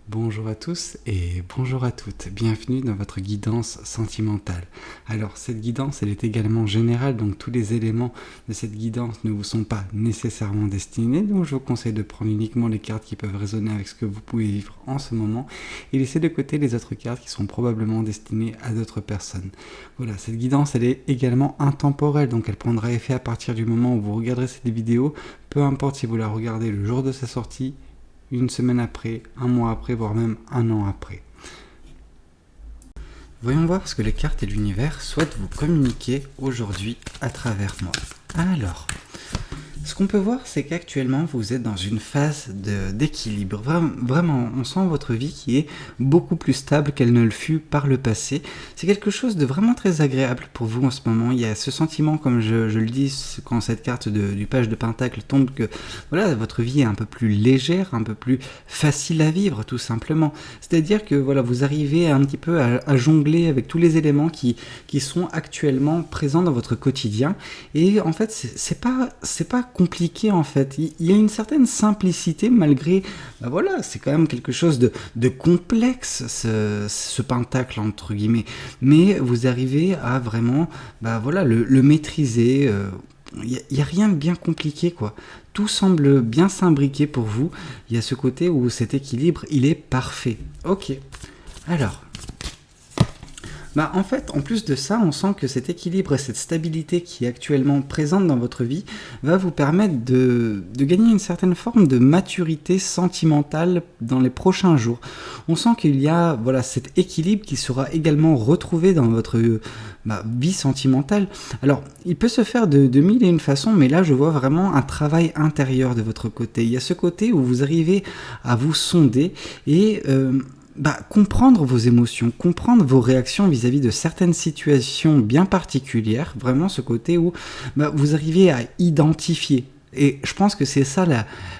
Bonjour à tous et bonjour à toutes, bienvenue dans votre guidance sentimentale. Alors cette guidance elle est également générale, donc tous les éléments de cette guidance ne vous sont pas nécessairement destinés, donc je vous conseille de prendre uniquement les cartes qui peuvent résonner avec ce que vous pouvez vivre en ce moment et laisser de côté les autres cartes qui sont probablement destinées à d'autres personnes. Voilà, cette guidance elle est également intemporelle, donc elle prendra effet à partir du moment où vous regarderez cette vidéo, peu importe si vous la regardez le jour de sa sortie, une semaine après, un mois après, voire même un an après. Voyons voir ce que les cartes et l'univers souhaitent vous communiquer aujourd'hui à travers moi. Alors, ce qu'on peut voir, c'est qu'actuellement, vous êtes dans une phase d'équilibre. Vraiment, on sent votre vie qui est beaucoup plus stable qu'elle ne le fut par le passé. C'est quelque chose de vraiment très agréable pour vous en ce moment. Il y a ce sentiment, comme je le dis, quand cette carte du page de Pentacle tombe, que voilà, votre vie est un peu plus légère, un peu plus facile à vivre, tout simplement. C'est-à-dire que voilà, vous arrivez un petit peu à jongler avec tous les éléments qui sont actuellement présents dans votre quotidien. Et en fait, c'est pas compliqué en fait. Il y a une certaine simplicité malgré, voilà, c'est quand même quelque chose de complexe ce pentacle entre guillemets. Mais vous arrivez à vraiment, voilà, le maîtriser. Il n'y a rien de bien compliqué quoi. Tout semble bien s'imbriquer pour vous. Il y a ce côté où cet équilibre, il est parfait. Ok. Alors. En fait, en plus de ça, on sent que cet équilibre et cette stabilité qui est actuellement présente dans votre vie va vous permettre de gagner une certaine forme de maturité sentimentale dans les prochains jours. On sent qu'il y a voilà, cet équilibre qui sera également retrouvé dans votre vie sentimentale. Alors, il peut se faire de mille et une façons, mais là, je vois vraiment un travail intérieur de votre côté. Il y a ce côté où vous arrivez à vous sonder et comprendre vos émotions, comprendre vos réactions vis-à-vis de certaines situations bien particulières, vraiment ce côté où vous arrivez à identifier. Et je pense que c'est ça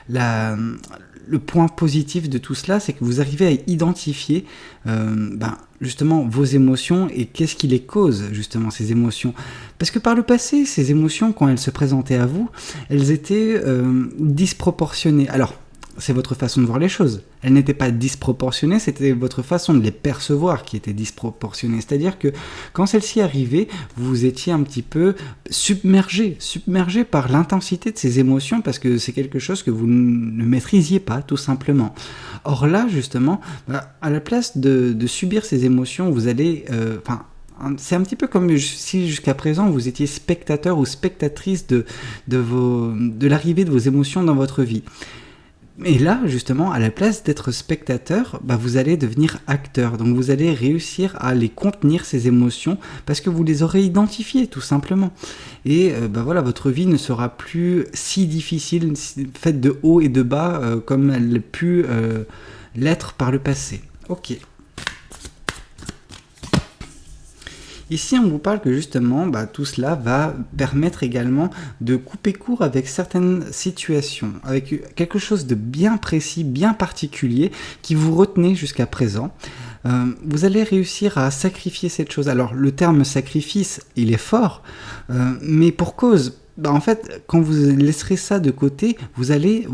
le point positif de tout cela, c'est que vous arrivez à identifier justement vos émotions et qu'est-ce qui les cause, justement, ces émotions. Parce que par le passé, ces émotions, quand elles se présentaient à vous, elles étaient disproportionnées. Alors, c'est votre façon de voir les choses. Elles n'étaient pas disproportionnées, c'était votre façon de les percevoir qui était disproportionnée. C'est-à-dire que quand celle-ci arrivait, vous étiez un petit peu submergé par l'intensité de ces émotions parce que c'est quelque chose que vous ne maîtrisiez pas, tout simplement. Or là, justement, à la place de subir ces émotions, vous allez... c'est un petit peu comme si jusqu'à présent vous étiez spectateur ou spectatrice de l'arrivée de vos émotions dans votre vie. Et là, justement, à la place d'être spectateur, vous allez devenir acteur. Donc vous allez réussir à les contenir, ces émotions, parce que vous les aurez identifiées, tout simplement. Et voilà, votre vie ne sera plus si difficile, faite de haut et de bas, comme elle a pu l'être par le passé. Ok. Ici, on vous parle que justement, tout cela va permettre également de couper court avec certaines situations, avec quelque chose de bien précis, bien particulier, qui vous retenait jusqu'à présent. Vous allez réussir à sacrifier cette chose. Alors, le terme sacrifice, il est fort, mais pour cause. En fait, quand vous laisserez ça de côté, vous allez,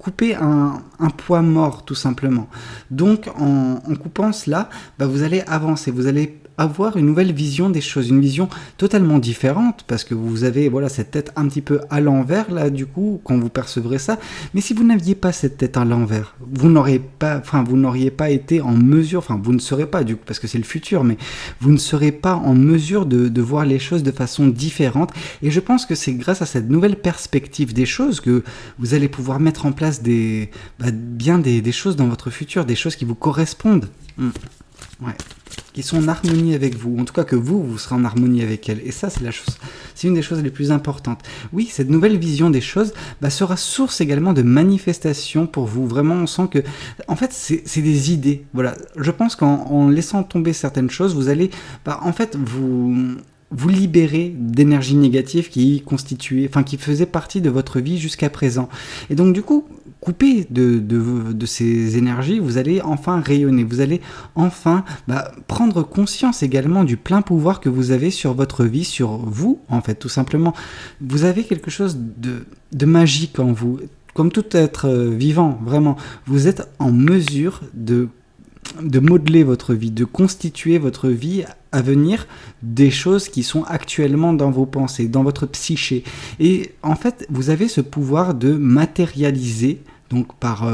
couper un poids mort, tout simplement. Donc, en coupant cela, vous allez avancer, vous allez avoir une nouvelle vision des choses, une vision totalement différente, parce que vous avez cette tête un petit peu à l'envers, là, du coup, quand vous percevrez ça. Mais si vous n'aviez pas cette tête à l'envers, vous n'auriez pas été en mesure, vous ne serez pas, du coup, parce que c'est le futur, mais vous ne serez pas en mesure de voir les choses de façon différente. Et je pense que c'est grâce à cette nouvelle perspective des choses que vous allez pouvoir mettre en place des choses dans votre futur, des choses qui vous correspondent. Ouais. Qui sont en harmonie avec vous, en tout cas que vous serez en harmonie avec elles. Et ça, c'est une des choses les plus importantes. Oui, cette nouvelle vision des choses sera source également de manifestations pour vous. Vraiment, on sent que, en fait, c'est des idées. Voilà, je pense qu'en laissant tomber certaines choses, vous allez, vous libérer d'énergie négative qui faisait partie de votre vie jusqu'à présent. Et donc, du coup, coupé de ces énergies, vous allez enfin rayonner, vous allez enfin prendre conscience également du plein pouvoir que vous avez sur votre vie, sur vous, en fait, tout simplement. Vous avez quelque chose de magique en vous. comme tout être vivant, vraiment. Vous êtes en mesure de modeler votre vie, de constituer votre vie à venir des choses qui sont actuellement dans vos pensées, dans votre psyché. Et en fait, vous avez ce pouvoir de matérialiser, donc par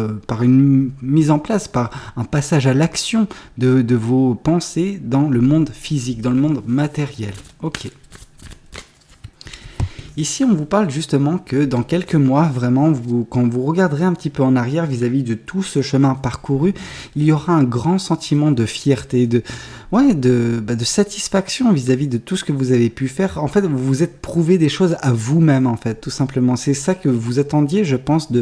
une mise en place, par un passage à l'action de vos pensées dans le monde physique, dans le monde matériel. Ok. Ici, on vous parle justement que dans quelques mois, vraiment, quand vous regarderez un petit peu en arrière vis-à-vis de tout ce chemin parcouru, il y aura un grand sentiment de fierté, de satisfaction vis-à-vis de tout ce que vous avez pu faire. En fait, vous vous êtes prouvé des choses à vous-même, en fait, tout simplement. C'est ça que vous attendiez, je pense,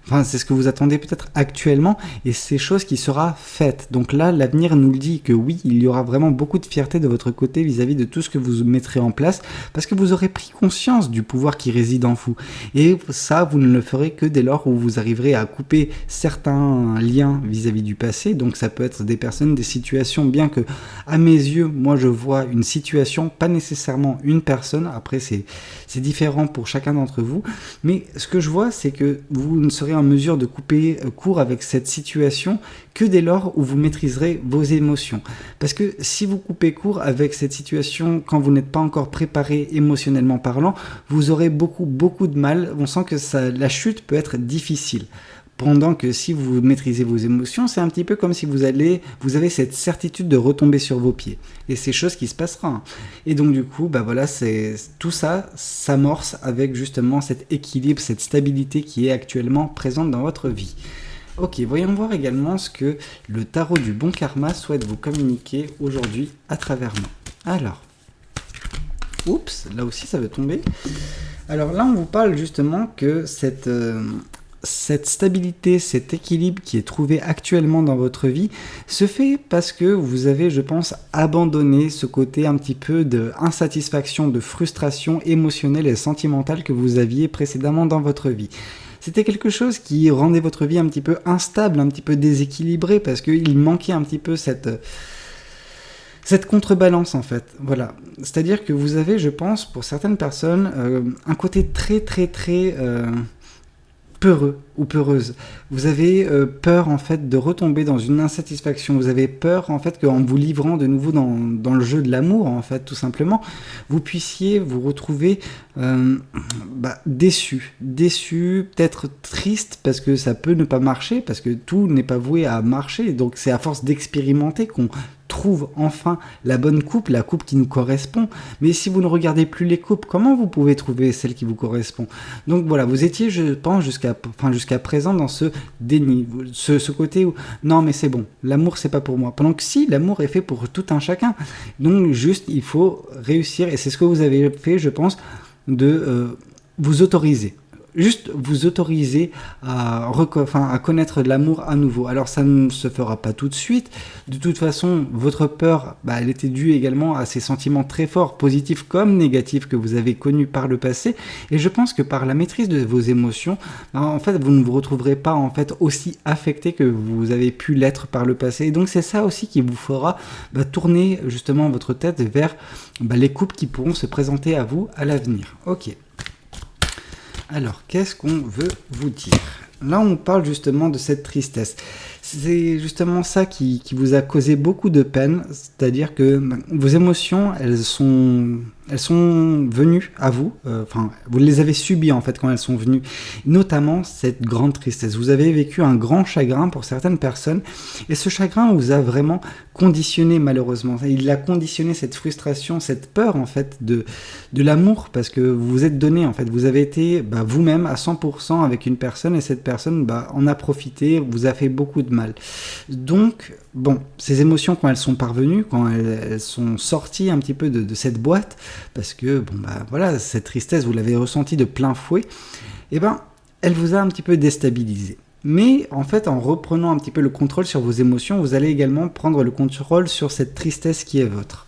Enfin, c'est ce que vous attendez peut-être actuellement, et c'est chose qui sera faite. Donc là, l'avenir nous le dit que oui, il y aura vraiment beaucoup de fierté de votre côté vis-à-vis de tout ce que vous mettrez en place, parce que vous aurez pris conscience du pouvoir qui réside en vous. Et ça, vous ne le ferez que dès lors où vous arriverez à couper certains liens vis-à-vis du passé. Donc ça peut être des personnes, des situations, bien que à mes yeux, moi je vois une situation, pas nécessairement une personne. Après, c'est différent pour chacun d'entre vous. Mais ce que je vois, c'est que vous ne serez en mesure de couper court avec cette situation que dès lors où vous maîtriserez vos émotions. Parce que si vous coupez court avec cette situation quand vous n'êtes pas encore préparé émotionnellement parlant, vous aurez beaucoup de mal. On sent que la chute peut être difficile. Pendant que si vous maîtrisez vos émotions, c'est un petit peu comme si vous avez cette certitude de retomber sur vos pieds. Et c'est chose qui se passera. Et donc du coup, tout ça s'amorce avec justement cet équilibre, cette stabilité qui est actuellement présente dans votre vie. Ok, voyons voir également ce que le tarot du bon karma souhaite vous communiquer aujourd'hui à travers moi. Alors, oups, là aussi ça veut tomber. Alors là, on vous parle justement que cette stabilité, cet équilibre qui est trouvé actuellement dans votre vie se fait parce que vous avez, je pense, abandonné ce côté un petit peu d'insatisfaction, de frustration émotionnelle et sentimentale que vous aviez précédemment dans votre vie. C'était quelque chose qui rendait votre vie un petit peu instable, un petit peu déséquilibrée parce qu'il manquait un petit peu cette contrebalance en fait, voilà. C'est-à-dire que vous avez, je pense, pour certaines personnes, un côté très peureux ou peureuse. Vous avez peur en fait de retomber dans une insatisfaction. Vous avez peur en fait qu'en vous livrant de nouveau dans le jeu de l'amour en fait tout simplement, vous puissiez vous retrouver déçu, peut-être triste parce que ça peut ne pas marcher, parce que tout n'est pas voué à marcher. Donc c'est à force d'expérimenter qu'on trouve enfin la bonne coupe, la coupe qui nous correspond. Mais si vous ne regardez plus les coupes, comment vous pouvez trouver celle qui vous correspond? Donc voilà, vous étiez, je pense, jusqu'à présent dans ce déni, ce côté où non mais c'est bon, l'amour c'est pas pour moi. Pendant que si, l'amour est fait pour tout un chacun. Donc juste, il faut réussir, et c'est ce que vous avez fait, je pense, de vous autoriser. Juste vous autoriser à connaître l'amour à nouveau. Alors ça ne se fera pas tout de suite. De toute façon, votre peur, elle était due également à ces sentiments très forts, positifs comme négatifs, que vous avez connus par le passé. Et je pense que par la maîtrise de vos émotions, en fait, vous ne vous retrouverez pas en fait aussi affecté que vous avez pu l'être par le passé. Et donc c'est ça aussi qui vous fera tourner justement votre tête vers les couples qui pourront se présenter à vous à l'avenir. Ok. Alors, qu'est-ce qu'on veut vous dire? Là, on parle justement de cette tristesse. C'est justement ça qui vous a causé beaucoup de peine, c'est-à-dire que vos émotions, elles sont venues à vous, vous les avez subies en fait quand elles sont venues, notamment cette grande tristesse. Vous avez vécu un grand chagrin pour certaines personnes, et ce chagrin vous a vraiment conditionné malheureusement. Il a conditionné cette frustration, cette peur en fait de l'amour, parce que vous vous êtes donné en fait, vous avez été vous-même à 100% avec une personne, et cette personne en a profité, vous a fait beaucoup de mal. Donc, ces émotions, quand elles sont parvenues, quand elles sont sorties un petit peu de cette boîte, parce que, cette tristesse, vous l'avez ressentie de plein fouet, elle vous a un petit peu déstabilisé. Mais, en fait, en reprenant un petit peu le contrôle sur vos émotions, vous allez également prendre le contrôle sur cette tristesse qui est vôtre.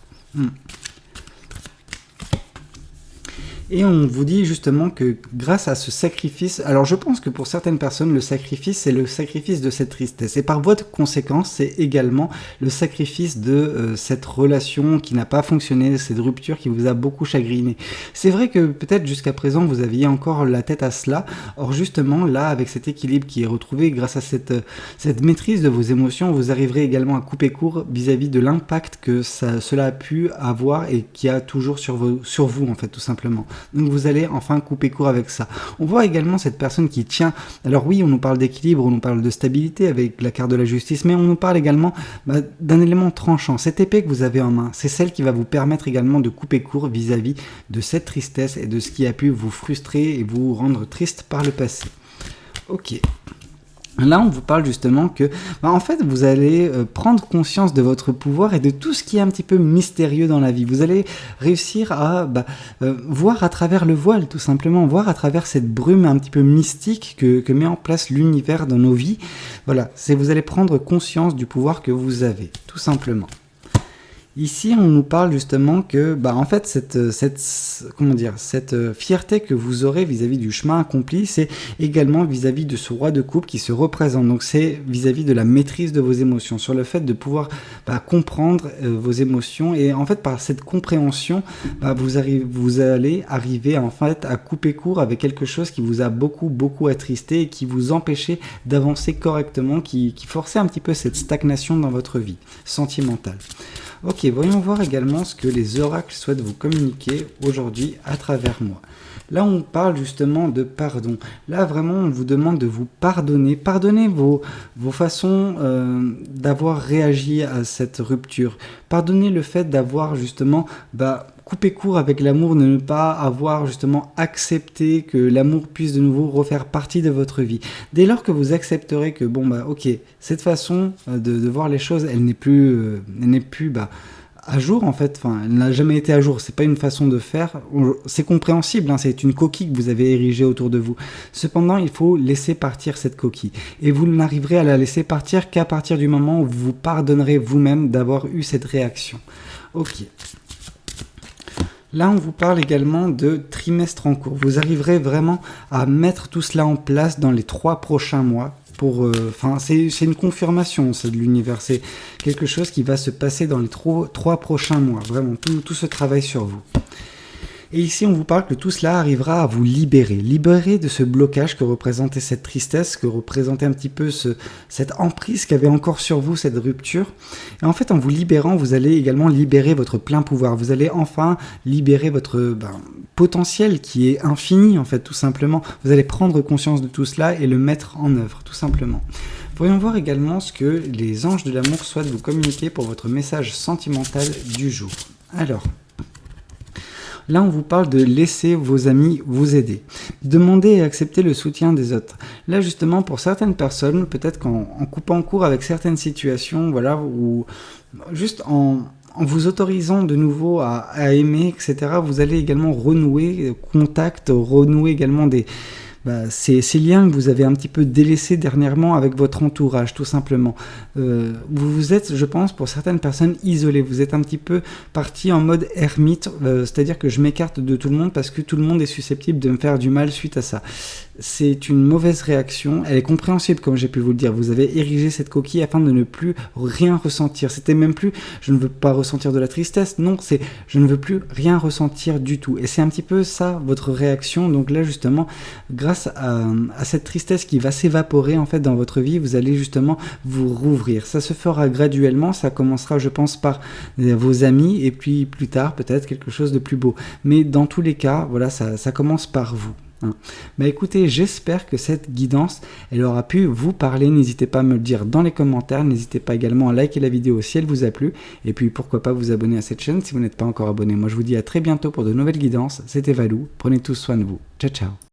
Et on vous dit justement que grâce à ce sacrifice, alors je pense que pour certaines personnes, le sacrifice, c'est le sacrifice de cette tristesse. Et par voie de conséquence, c'est également le sacrifice de cette relation qui n'a pas fonctionné, cette rupture qui vous a beaucoup chagriné. C'est vrai que peut-être jusqu'à présent, vous aviez encore la tête à cela. Or justement, là, avec cet équilibre qui est retrouvé grâce à cette maîtrise de vos émotions, vous arriverez également à couper court vis-à-vis de l'impact que cela a pu avoir et qui a toujours sur vous, en fait, tout simplement. Donc vous allez enfin couper court avec ça. On voit également cette personne qui tient, alors oui, on nous parle d'équilibre, on nous parle de stabilité avec la carte de la justice, mais on nous parle également d'un élément tranchant. Cette épée que vous avez en main, c'est celle qui va vous permettre également de couper court vis-à-vis de cette tristesse et de ce qui a pu vous frustrer et vous rendre triste par le passé. Ok. Là, on vous parle justement que, en fait, vous allez prendre conscience de votre pouvoir et de tout ce qui est un petit peu mystérieux dans la vie. Vous allez réussir à voir à travers le voile, tout simplement, voir à travers cette brume un petit peu mystique que met en place l'univers dans nos vies. Voilà, vous allez prendre conscience du pouvoir que vous avez, tout simplement. Ici, on nous parle justement que, en fait, cette fierté que vous aurez vis-à-vis du chemin accompli, c'est également vis-à-vis de ce roi de coupe qui se représente. Donc, c'est vis-à-vis de la maîtrise de vos émotions, sur le fait de pouvoir comprendre vos émotions. Et en fait, par cette compréhension, vous allez arriver en fait à couper court avec quelque chose qui vous a beaucoup attristé et qui vous empêchait d'avancer correctement, qui forçait un petit peu cette stagnation dans votre vie sentimentale. Ok, voyons voir également ce que les oracles souhaitent vous communiquer aujourd'hui à travers moi. Là, on parle justement de pardon. Là, vraiment, on vous demande de vous pardonner. Pardonnez vos façons d'avoir réagi à cette rupture. Pardonnez le fait d'avoir justement couper court avec l'amour, de ne pas avoir justement accepté que l'amour puisse de nouveau refaire partie de votre vie. Dès lors que vous accepterez que ok, cette façon de voir les choses, elle n'est plus à jour en fait, elle n'a jamais été à jour, c'est pas une façon de faire, c'est compréhensible, c'est une coquille que vous avez érigée autour de vous. Cependant, il faut laisser partir cette coquille. Et vous n'arriverez à la laisser partir qu'à partir du moment où vous vous pardonnerez vous-même d'avoir eu cette réaction. Ok. Là, on vous parle également de trimestre en cours. Vous arriverez vraiment à mettre tout cela en place dans les 3 prochains mois. C'est une confirmation, c'est de l'univers. C'est quelque chose qui va se passer dans les 3 prochains mois. Vraiment, tout ce travail sur vous. Et ici, on vous parle que tout cela arrivera à vous libérer de ce blocage que représentait cette tristesse, que représentait un petit peu cette emprise qu'avait encore sur vous, cette rupture. Et en fait, en vous libérant, vous allez également libérer votre plein pouvoir. Vous allez enfin libérer votre potentiel qui est infini, en fait, tout simplement. Vous allez prendre conscience de tout cela et le mettre en œuvre, tout simplement. Voyons voir également ce que les anges de l'amour souhaitent vous communiquer pour votre message sentimental du jour. Alors, là, on vous parle de laisser vos amis vous aider. Demandez et acceptez le soutien des autres. Là, justement, pour certaines personnes, peut-être qu'en coupant court avec certaines situations, ou juste en vous autorisant de nouveau à aimer, etc., vous allez également renouer contact, renouer également ces liens que vous avez un petit peu délaissés dernièrement avec votre entourage, tout simplement. Vous êtes, je pense, pour certaines personnes isolées. Vous êtes un petit peu parti en mode ermite, c'est-à-dire que je m'écarte de tout le monde parce que tout le monde est susceptible de me faire du mal suite à ça. C'est une mauvaise réaction, elle est compréhensible comme j'ai pu vous le dire. Vous avez érigé cette coquille afin de ne plus rien ressentir. C'était même plus je ne veux pas ressentir de la tristesse, non, c'est je ne veux plus rien ressentir du tout. Et c'est un petit peu ça votre réaction. Donc là justement, grâce à cette tristesse qui va s'évaporer en fait dans votre vie, vous allez justement vous rouvrir. Ça se fera graduellement, ça commencera je pense par vos amis et puis plus tard peut-être quelque chose de plus beau. Mais dans tous les cas, voilà, ça commence par vous. Écoutez, j'espère que cette guidance, elle aura pu vous parler. N'hésitez pas à me le dire dans les commentaires. N'hésitez pas également à liker la vidéo si elle vous a plu. Et puis pourquoi pas vous abonner à cette chaîne si vous n'êtes pas encore abonné. Moi je vous dis à très bientôt pour de nouvelles guidances. C'était Valou. Prenez tous soin de vous. Ciao ciao.